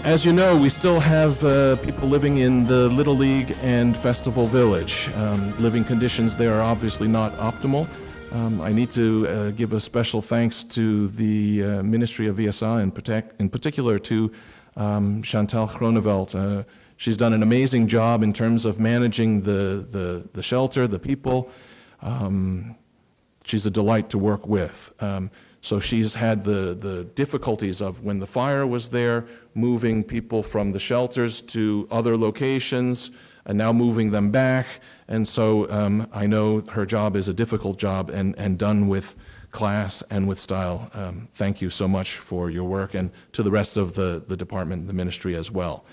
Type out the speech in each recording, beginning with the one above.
As you know, we still have people living in the Little League and Festival Village. Living conditions there are obviously not optimal. I need to give a special thanks to the Ministry of VSA, in particular to Chantal Groeneveld. She's done an amazing job in terms of managing the shelter, the people. She's a delight to work with. So she's had the difficulties of when the fire was there, moving people from the shelters to other locations, and now moving them back. And so I know her job is a difficult job and done with class and with style. Thank you so much for your work, and to the rest of the department, the ministry as well.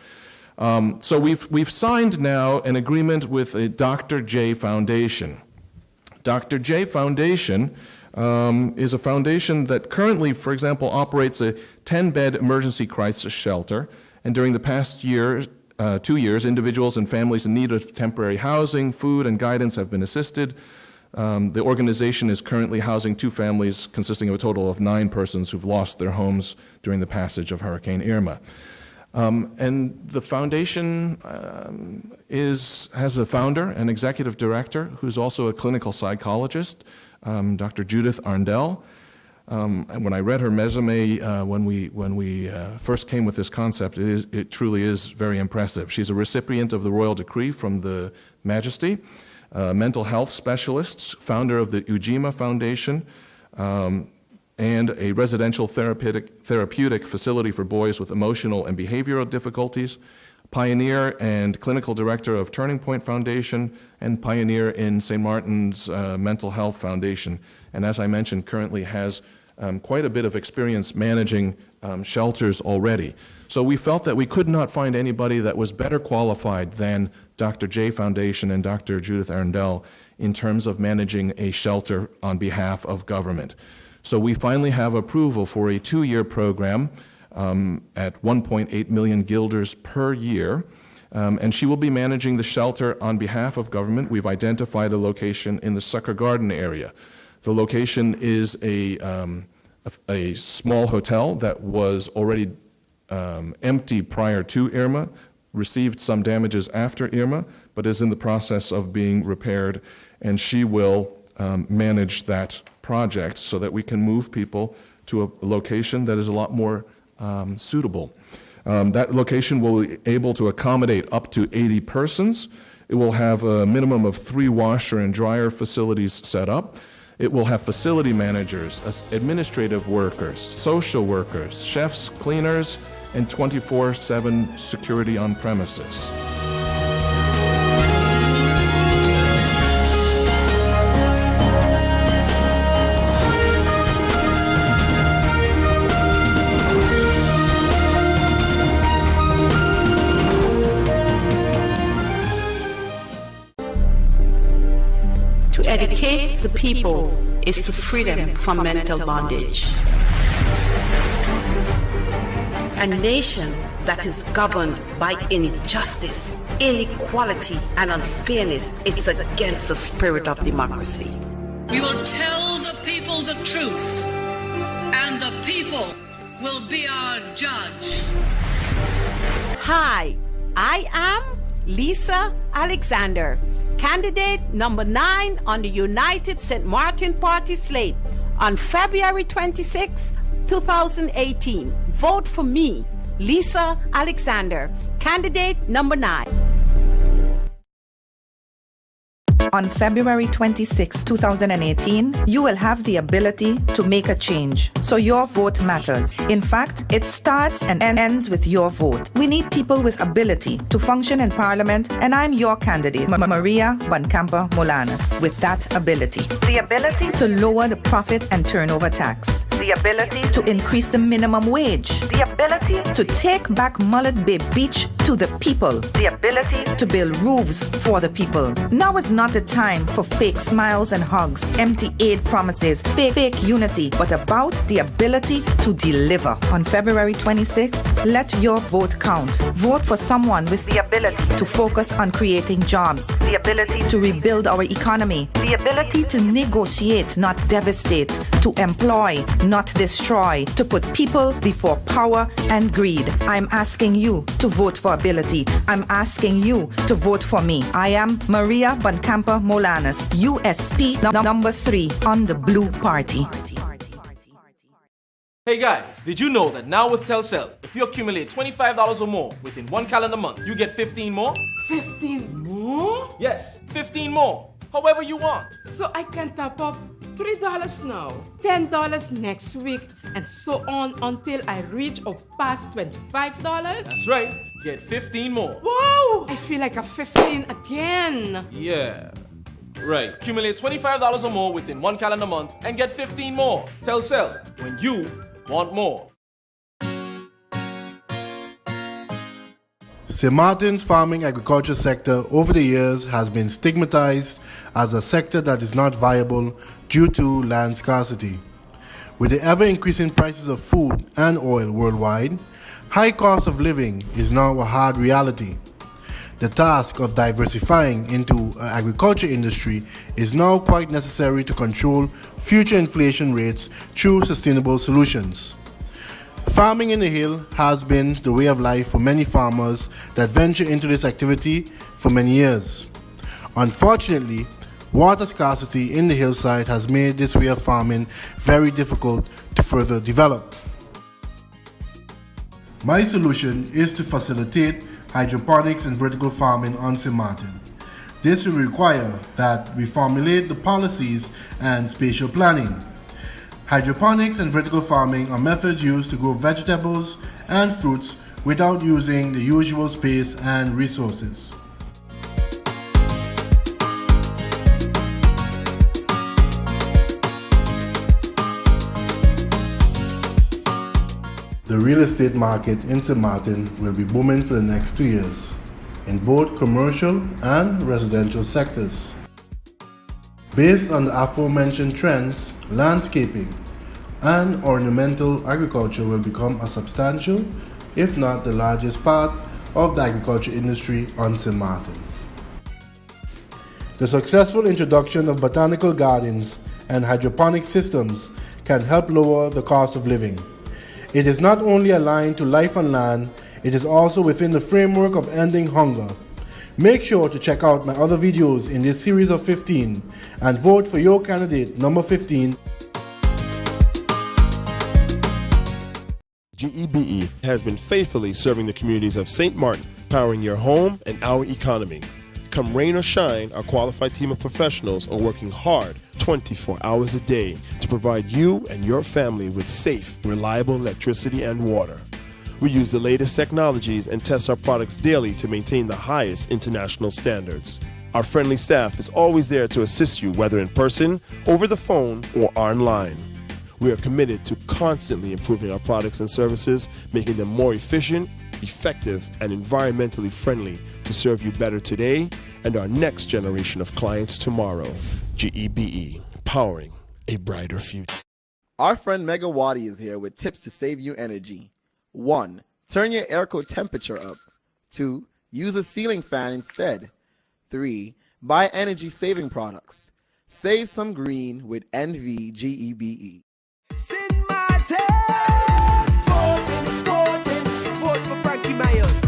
So we've signed now an agreement with a Dr. J Foundation. Dr. J Foundation is a foundation that currently, for example, operates a 10-bed emergency crisis shelter, and during the past 2 years, individuals and families in need of temporary housing, food, and guidance have been assisted. The organization is currently housing 2 families consisting of a total of 9 persons who've lost their homes during the passage of Hurricane Irma. And the foundation has a founder, an executive director, who's also a clinical psychologist, Dr. Judith Arndell. And when I read her resume when we first came with this concept, it truly is very impressive. She's a recipient of the Royal Decree from the Majesty, mental health specialist, founder of the Ujima Foundation, and a residential therapeutic facility for boys with emotional and behavioral difficulties, pioneer and clinical director of Turning Point Foundation, and pioneer in St. Martin's Mental Health Foundation. And as I mentioned, currently has quite a bit of experience managing shelters already. So we felt that we could not find anybody that was better qualified than Dr. J Foundation and Dr. Judith Arndell in terms of managing a shelter on behalf of government. So we finally have approval for a 2-year program at 1.8 million guilders per year. And she will be managing the shelter on behalf of government. We've identified a location in the Sucker Garden area. The location is a small hotel that was already empty prior to Irma, received some damages after Irma, but is in the process of being repaired, and she will manage that project so that we can move people to a location that is a lot more suitable. That location will be able to accommodate up to 80 persons. It will have a minimum of 3 washer and dryer facilities set up. It will have facility managers, administrative workers, social workers, chefs, cleaners, and 24/7 security on premises. To educate the people is to free them from mental bondage. A nation that is governed by injustice, inequality, and unfairness, it's against the spirit of democracy. We will tell the people the truth, and the people will be our judge. Hi, I am Lisa Alexander, candidate number 9 on the United St. Martin Party slate on February 26, 2018. Vote for me, Lisa Alexander, candidate number 9. On February 26, 2018, you will have the ability to make a change. So your vote matters. In fact, it starts and ends with your vote. We need people with ability to function in Parliament, and I'm your candidate, Maria Bancampa Molanas, with that ability. The ability to lower the profit and turnover tax. The ability to increase the minimum wage. The ability to take back Mullet Bay Beach to the people. The ability to build roofs for the people. Now is not the the time for fake smiles and hugs, empty aid promises, fake unity, but about the ability to deliver. On February 26th, let your vote count. Vote for someone with the ability to focus on creating jobs, the ability to rebuild our economy, the ability to negotiate, not devastate, to employ, not destroy, to put people before power and greed. I'm asking you to vote for ability. I'm asking you to vote for me. I am Maria Boncampa Molanas, USP number 3 on the Blue Party. Hey guys, did you know that now with Telcel, if you accumulate $25 or more within 1 calendar month, you get 15 more? 15 more? Yes, 15 more. However you want. So I can top up $3 now, $10 next week, and so on until I reach or pass $25? That's right. Get 15 more. Wow! I feel like a 15 again. Yeah. Right. Accumulate $25 or more within 1 calendar month and get 15 more. Telcel, when you want more. St. Martin's farming agriculture sector over the years has been stigmatized as a sector that is not viable due to land scarcity. With the ever-increasing prices of food and oil worldwide, high cost of living is now a hard reality. The task of diversifying into an agriculture industry is now quite necessary to control future inflation rates through sustainable solutions. Farming in the hill has been the way of life for many farmers that venture into this activity for many years. Unfortunately, water scarcity in the hillside has made this way of farming very difficult to further develop. My solution is to facilitate hydroponics and vertical farming on St. Martin. This will require that we formulate the policies and spatial planning. Hydroponics and vertical farming are methods used to grow vegetables and fruits without using the usual space and resources. The real estate market in St. Martin will be booming for the next 2 years in both commercial and residential sectors. Based on the aforementioned trends, landscaping and ornamental agriculture will become a substantial, if not the largest part of the agriculture industry on St. Martin. The successful introduction of botanical gardens and hydroponic systems can help lower the cost of living. It is not only aligned to life on land, it is also within the framework of ending hunger. Make sure to check out my other videos in this series of 15 and vote for your candidate number 15. GEBE has been faithfully serving the communities of St. Martin, powering your home and our economy. Come rain or shine, our qualified team of professionals are working hard 24 hours a day to provide you and your family with safe, reliable electricity and water. We use the latest technologies and test our products daily to maintain the highest international standards. Our friendly staff is always there to assist you, whether in person, over the phone, or online. We are committed to constantly improving our products and services, making them more efficient, effective, and environmentally friendly to serve you better today and our next generation of clients tomorrow. GEBE, powering a brighter future. Our friend Megawati is here with tips to save you energy. 1. Turn your airco temperature up. 2. Use a ceiling fan instead. 3. Buy energy-saving products. Save some green with NVGEBE. St. Martin! Voting, vote for Frankie Myers.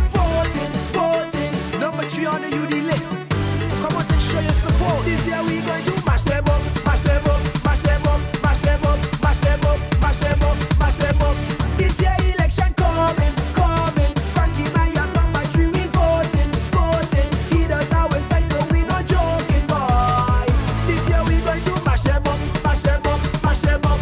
Voting, number 3 on the UD list. Come on and show your support. This year we going to mash them up, mash them up, mash them up, mash them up, mash them up, mash them up, mash them up. This year election coming. Frankie Myers number 3 we voting. He does always fight, but we not joking, boy. This year we going to mash them up, mash them up, mash them up.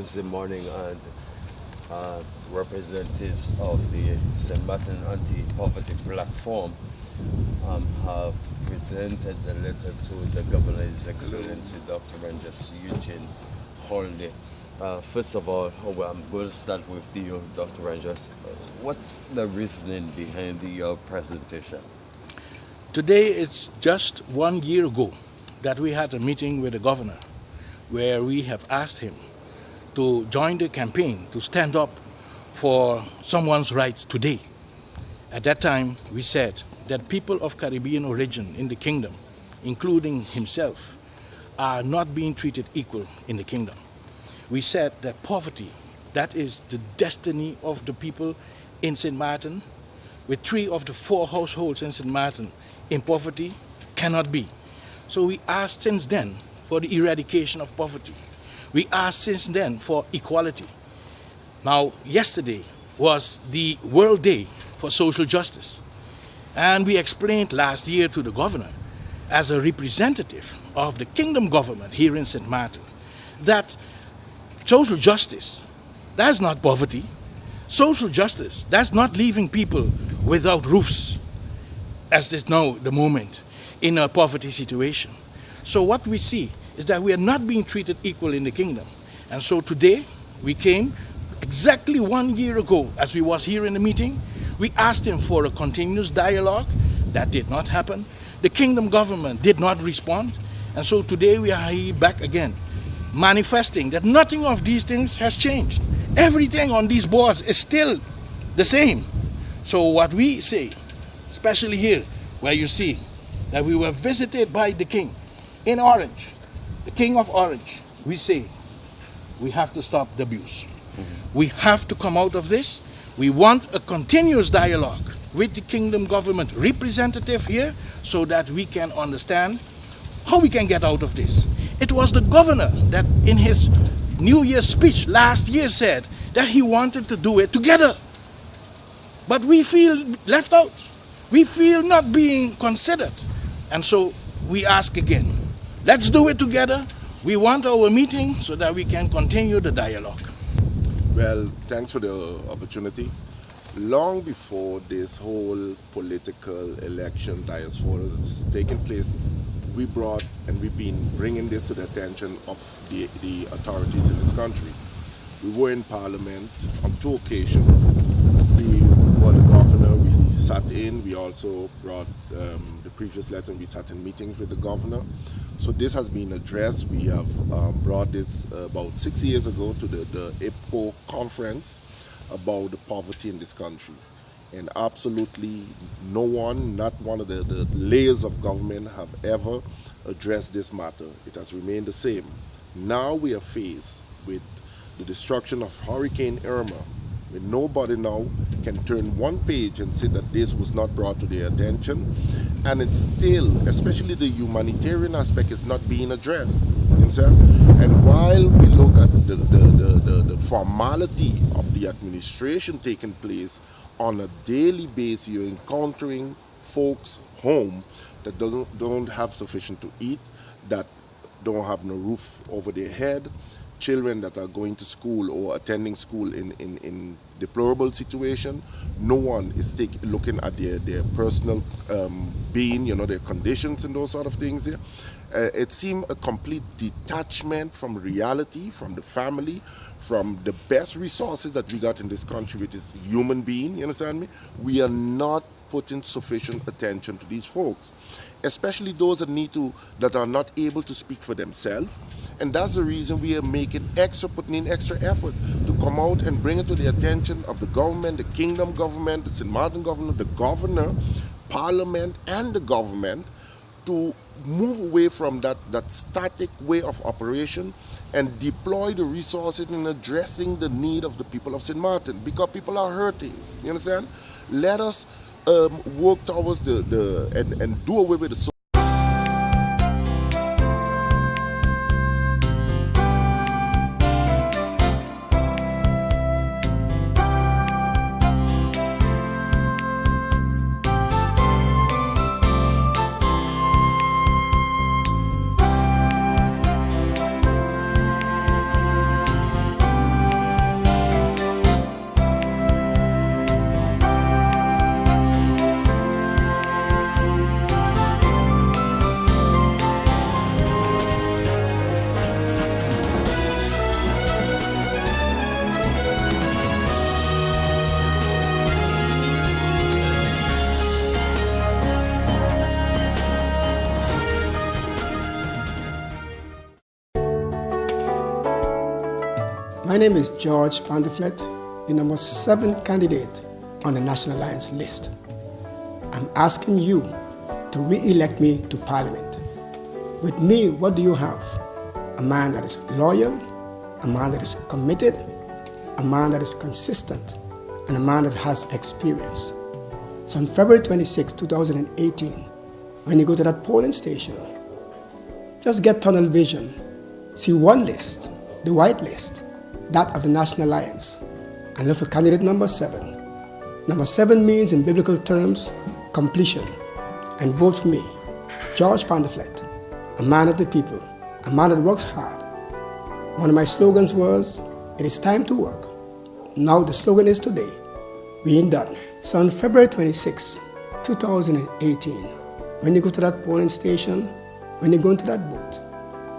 Wednesday morning, and representatives of the St. Martin Anti-Poverty Platform have presented the letter to the Governor, His Excellency Dr. Rangers Eugene Holiday. First of all, I'm going to start with you, Dr. Rangers. What's the reasoning behind your presentation? Today, it's just 1 year ago that we had a meeting with the governor where we have asked him to join the campaign to stand up for someone's rights today. At that time, we said that people of Caribbean origin in the kingdom, including himself, are not being treated equal in the kingdom. We said that poverty, that is the destiny of the people in St. Martin, with 3 of the 4 households in St. Martin in poverty, cannot be. So we asked since then for the eradication of poverty. We asked since then for equality. Now, yesterday was the World Day for Social Justice. And we explained last year to the governor, as a representative of the kingdom government here in St. Martin, that social justice, that's not poverty. Social justice, that's not leaving people without roofs, as is now the moment in a poverty situation. So what we see is that we are not being treated equal in the kingdom. And so today we came exactly 1 year ago, as we was here in the meeting. We asked him for a continuous dialogue. That did not happen. The kingdom government did not respond. And so today we are here back again, manifesting that nothing of these things has changed. Everything on these boards is still the same. So what we say, especially here, where you see that we were visited by the king in Orange, the king of Orange, we say we have to stop the abuse. We have to come out of this. We want a continuous dialogue with the kingdom government representative here so that we can understand how we can get out of this. It was the governor that in his New Year's speech last year said that he wanted to do it together. But we feel left out. We feel not being considered. And so we ask again, let's do it together. We want our meeting so that we can continue the dialogue. Well, thanks for the opportunity. Long before this whole political election diaspora has taken place, we brought and we've been bringing this to the attention of the authorities in this country. We were in Parliament on 2 occasions. We brought the governor, we sat in, we also brought the previous letter, we sat in meetings with the governor. So this has been addressed. We have brought this about 6 years ago to the IPCO conference about the poverty in this country. And absolutely no one, not one of the layers of government have ever addressed this matter. It has remained the same. Now we are faced with the destruction of Hurricane Irma, where nobody now can turn one page and say that this was not brought to their attention. And it's still, especially the humanitarian aspect, is not being addressed. You understand? And while we look at the formality of the administration taking place, on a daily basis, you're encountering folks home that don't have sufficient to eat, that don't have no roof over their head, children that are going to school or attending school in deplorable situation. No one is looking at their personal being, their conditions and those sort of things there. It seemed a complete detachment from reality, from the family, from the best resources that we got in this country, which is human being, you understand me? We are not putting sufficient attention to these folks, especially those that are not able to speak for themselves. And that's the reason we are putting in extra effort to come out and bring it to the attention of the government, the kingdom government, the St. Martin government, the governor, parliament, and the government, to move away from that static way of operation and deploy the resources in addressing the need of the people of St. Martin, because people are hurting. You understand? Let us work towards and do away with the My name is George Pandeflet, the number 7 candidate on the National Alliance list. I'm asking you to re-elect me to Parliament. With me, what do you have? A man that is loyal, a man that is committed, a man that is consistent, and a man that has experience. So on February 26, 2018, when you go to that polling station, just get tunnel vision. See one list, the white list, that of the National Alliance, and look for candidate number 7. Number 7 means in biblical terms, completion. And vote for me, George Pandeflet, a man of the people, a man that works hard. One of my slogans was, it is time to work. Now the slogan is today, we ain't done. So on February 26, 2018, when you go to that polling station, when you go into that booth,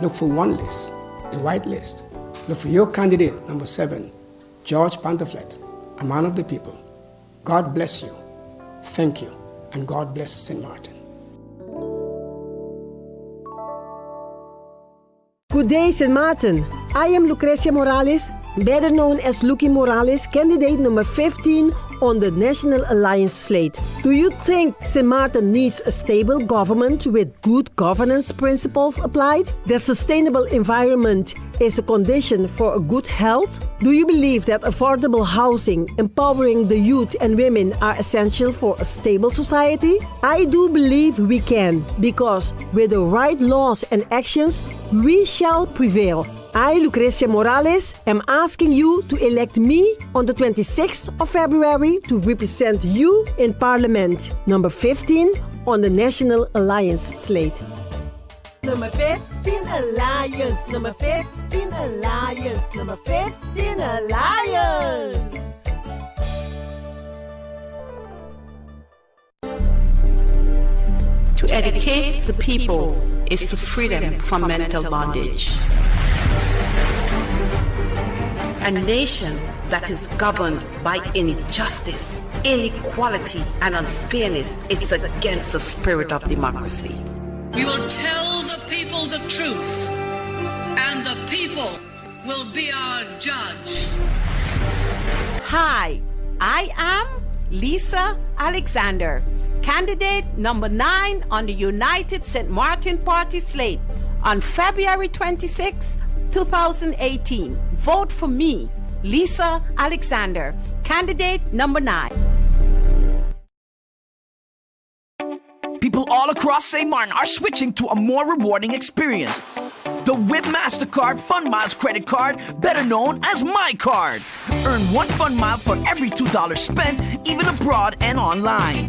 look for one list, the white list. Look for your candidate, number 7, George Pandeflet, a man of the people. God bless you. Thank you. And God bless St. Martin. Good day, St. Martin. I am Lucrecia Morales, better known as Lucky Morales, candidate number 15 on the National Alliance slate. Do you think St. Martin needs a stable government with good governance principles applied? That sustainable environment is a condition for a good health? Do you believe that affordable housing, empowering the youth and women are essential for a stable society? I do believe we can, because with the right laws and actions, we shall prevail. I, Lucrecia Morales, am asking you to elect me on the 26th of February to represent you in Parliament, number 15 on the National Alliance slate. Number 15 Alliance, number 15 Alliance, number 15 Alliance. To educate the people is to free them from mental bondage. A nation that is governed by injustice, inequality, and unfairness, it's against the spirit of democracy. We will tell the people the truth, and the people will be our judge. Hi, I am Lisa Alexander, candidate number 9 on the United St. Martin Party slate on February 26, 2018. Vote for me, Lisa Alexander, candidate number 9. People all across St. Martin are switching to a more rewarding experience. The WIB MasterCard Fun Miles credit card, better known as My Card. Earn 1 fun mile for every $2 spent, even abroad and online.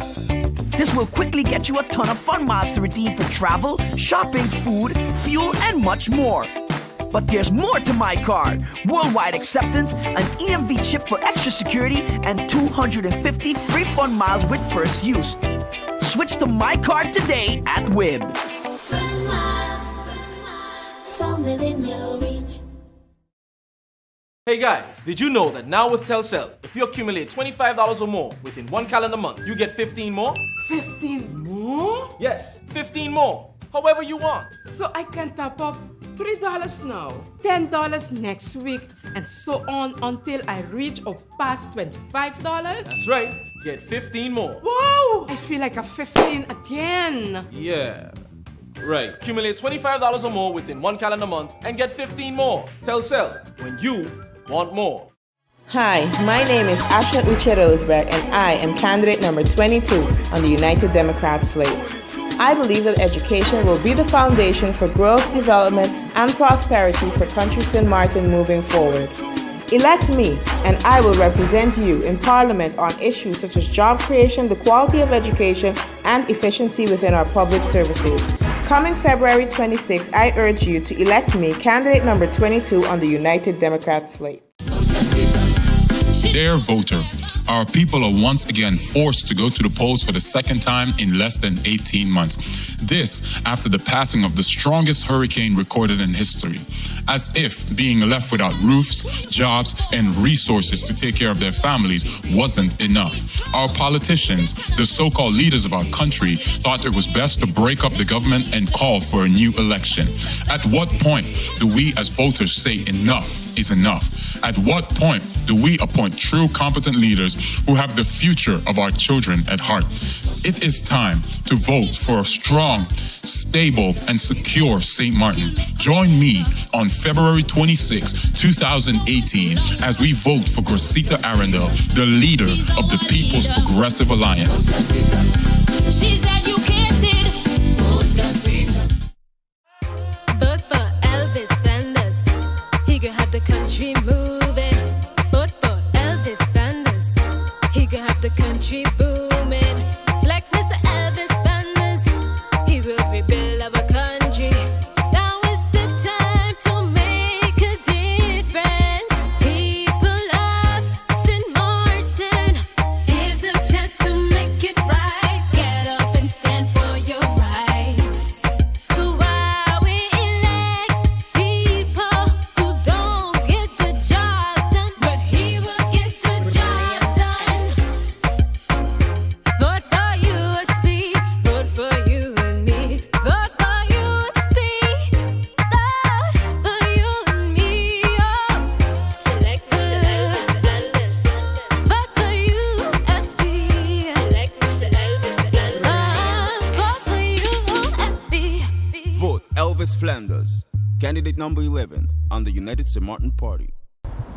This will quickly get you a ton of fun miles to redeem for travel, shopping, food, fuel, and much more. But there's more to My Card. Worldwide acceptance, an EMV chip for extra security, and 250 free fun miles with first use. Switch to My Card today at WIB. Fun miles from within your reach. Hey guys, did you know that now with Telcel, if you accumulate $25 or more within 1 calendar month, you get 15 more? 15 more? Yes, 15 more. However you want. So I can top up $3 now, $10 next week, and so on until I reach or pass $25? That's right. Get 15 more. Wow! I feel like a 15 again. Yeah. Right. Accumulate $25 or more within 1 calendar month and get 15 more. Telcel, when you want more. Hi, my name is Asha Uche Roseberg, and I am candidate number 22 on the United Democrats slate. I believe that education will be the foundation for growth, development, and prosperity for country St. Martin moving forward. Elect me, and I will represent you in Parliament on issues such as job creation, the quality of education, and efficiency within our public services. Coming February 26, I urge you to elect me, candidate number 22 on the United Democrats slate. Dear voter, Our people are once again forced to go to the polls for the second time in less than 18 months. This after the passing of the strongest hurricane recorded in history. As if being left without roofs, jobs, and resources to take care of their families wasn't enough. Our politicians, the so-called leaders of our country, thought it was best to break up the government and call for a new election. At what point do we as voters say enough is enough? At what point do we appoint true competent leaders who have the future of our children at heart? It is time to vote for a strong, stable, and secure St. Martin. Join me on February 26, 2018, as we vote for Gracita Arundel, the leader of the People's Progressive Alliance. She's educated. Vote for Elvis Flanders. He could have the country moving. Vote for Elvis Flanders. He could have the country booming. Select Mr. Elvis Flanders. He will rebuild our country. Now is the time to make a difference. People of St. Martin, here's a chance to make it right. Get up and stand for your rights. So while we elect people who don't get the job done, but he will get the job done. Vote for USB, vote for you and me. Vote for USB, vote for you and me. Select Mr. Elvis Flanders. Vote for USB. Select Mr. Elvis Flanders. Vote for USB. Vote Elvis Flanders, candidate number 11 on the United St. Martin Party.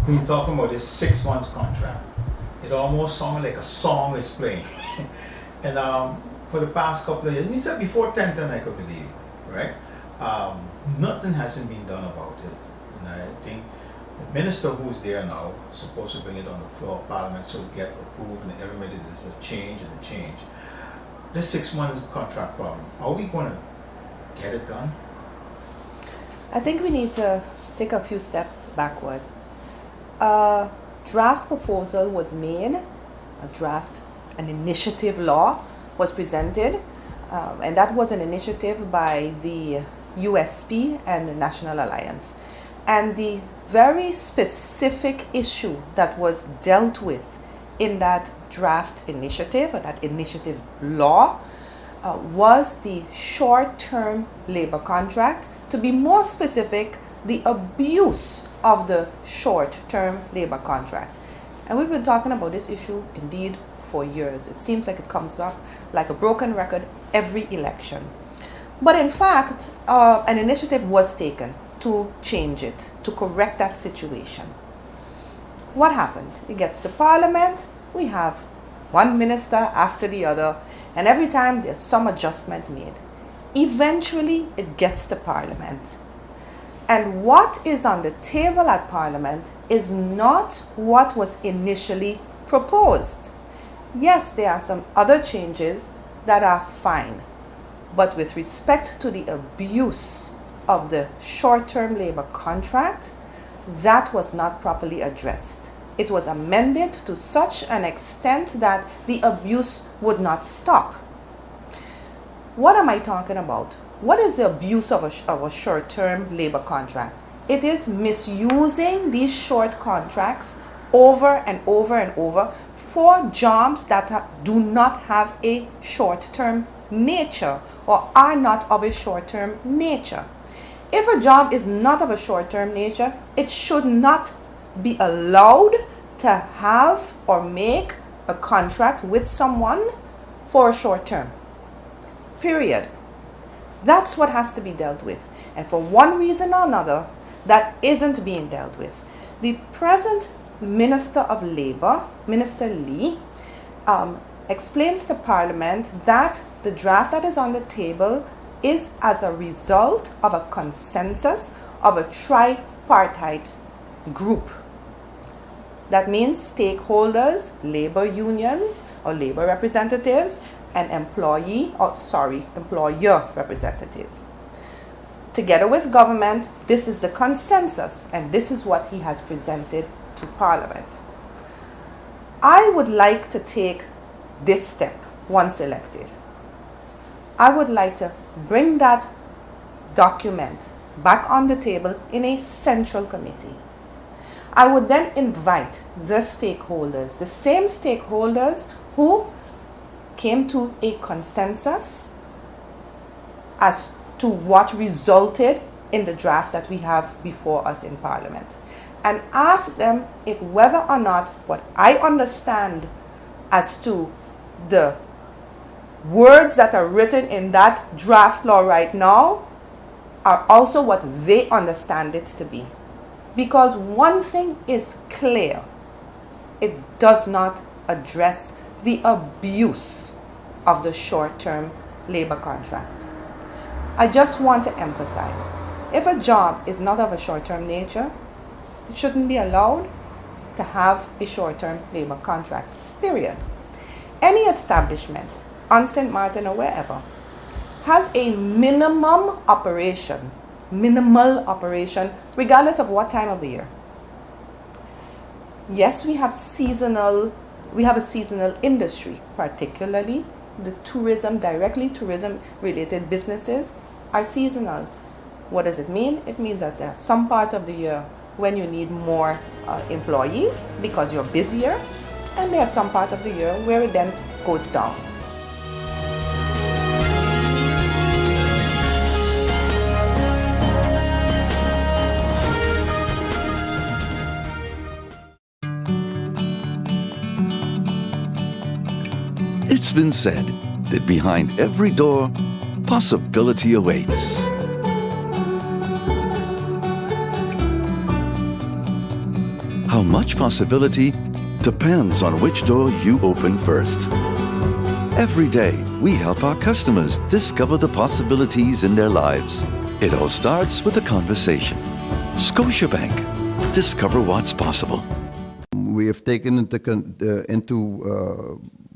When you're talking about this 6 months contract, it almost sounded like a song is playing. And for the past couple of years, you said before 1010 I could believe, right? Nothing hasn't been done about it. And I think the minister who's there now is supposed to bring it on the floor of Parliament so it get approved, and everybody there's a change and a change. This 6 months contract problem, are we going to get it done? I think we need to take a few steps backwards. A draft proposal was made, an initiative law was presented, and that was an initiative by the USP and the National Alliance. And the very specific issue that was dealt with in that draft initiative, or that initiative law, was the short-term labor contract. To be more specific, the abuse of the short-term labor contract. And we've been talking about this issue indeed for years. It seems like it comes up like a broken record every election. But in fact, an initiative was taken to change it, to correct that situation. What happened? It gets to Parliament, we have one minister after the other, and every time there's some adjustment made. Eventually, it gets to Parliament. And what is on the table at Parliament is not what was initially proposed. Yes, there are some other changes that are fine, but with respect to the abuse of the short-term labor contract, that was not properly addressed. It was amended to such an extent that the abuse would not stop. What am I talking about? What is the abuse of a short-term labor contract? It is misusing these short contracts over and over and over for jobs that do not have a short-term nature or are not of a short-term nature. If a job is not of a short-term nature, it should not be allowed to have or make a contract with someone for a short term. Period. That's what has to be dealt with. And for one reason or another, that isn't being dealt with. The present Minister of Labour, Minister Lee, explains to Parliament that the draft that is on the table is as a result of a consensus of a tripartite group. That means stakeholders, labor unions or labor representatives, and employer representatives. Together with government, this is the consensus, and this is what he has presented to Parliament. I would like to take this step once elected. I would like to bring that document back on the table in a central committee. I would then invite the stakeholders, the same stakeholders who came to a consensus as to what resulted in the draft that we have before us in Parliament, and ask them if whether or not what I understand as to the words that are written in that draft law right now are also what they understand it to be. Because one thing is clear, it does not address the abuse of the short-term labor contract. I just want to emphasize, if a job is not of a short-term nature, it shouldn't be allowed to have a short-term labor contract, period. Any establishment on St. Martin or wherever has a minimal operation, regardless of what time of the year. Yes, we have a seasonal industry, particularly the directly tourism-related businesses are seasonal. What does it mean? It means that there are some parts of the year when you need more employees because you're busier, and there are some parts of the year where it then goes down. It's been said that behind every door, possibility awaits. How much possibility depends on which door you open first. Every day, we help our customers discover the possibilities in their lives. It all starts with a conversation. Scotiabank. Discover what's possible. We have taken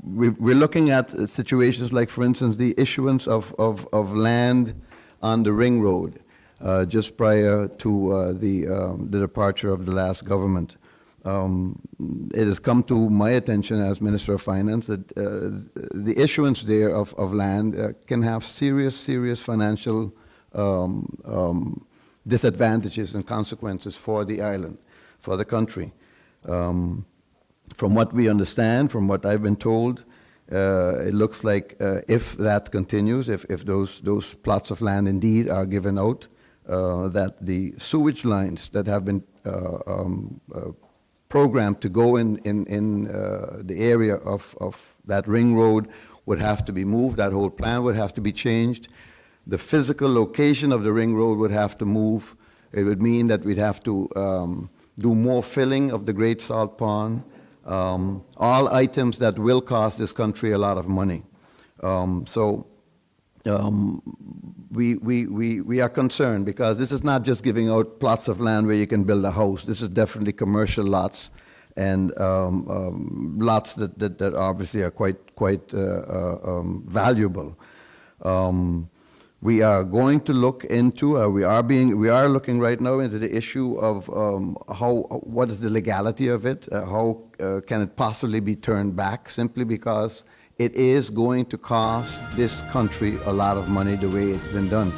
we're looking at situations like, for instance, the issuance of land on the Ring Road just prior to the departure of the last government. It has come to my attention as Minister of Finance that the issuance there of land can have serious financial disadvantages and consequences for the island, for the country. From what we understand, from what I've been told, it looks like if that continues, if those plots of land indeed are given out, that the sewage lines that have been programmed to go in the area of that Ring Road would have to be moved. That whole plan would have to be changed. The physical location of the Ring Road would have to move. It would mean that we'd have to do more filling of the Great Salt Pond. All items that will cost this country a lot of money. We are concerned because this is not just giving out plots of land where you can build a house. This is definitely commercial lots and lots that obviously are quite valuable. We are going to look into. We are looking right now into the issue of what is the legality of it? How can it possibly be turned back? Simply because it is going to cost this country a lot of money the way it's been done.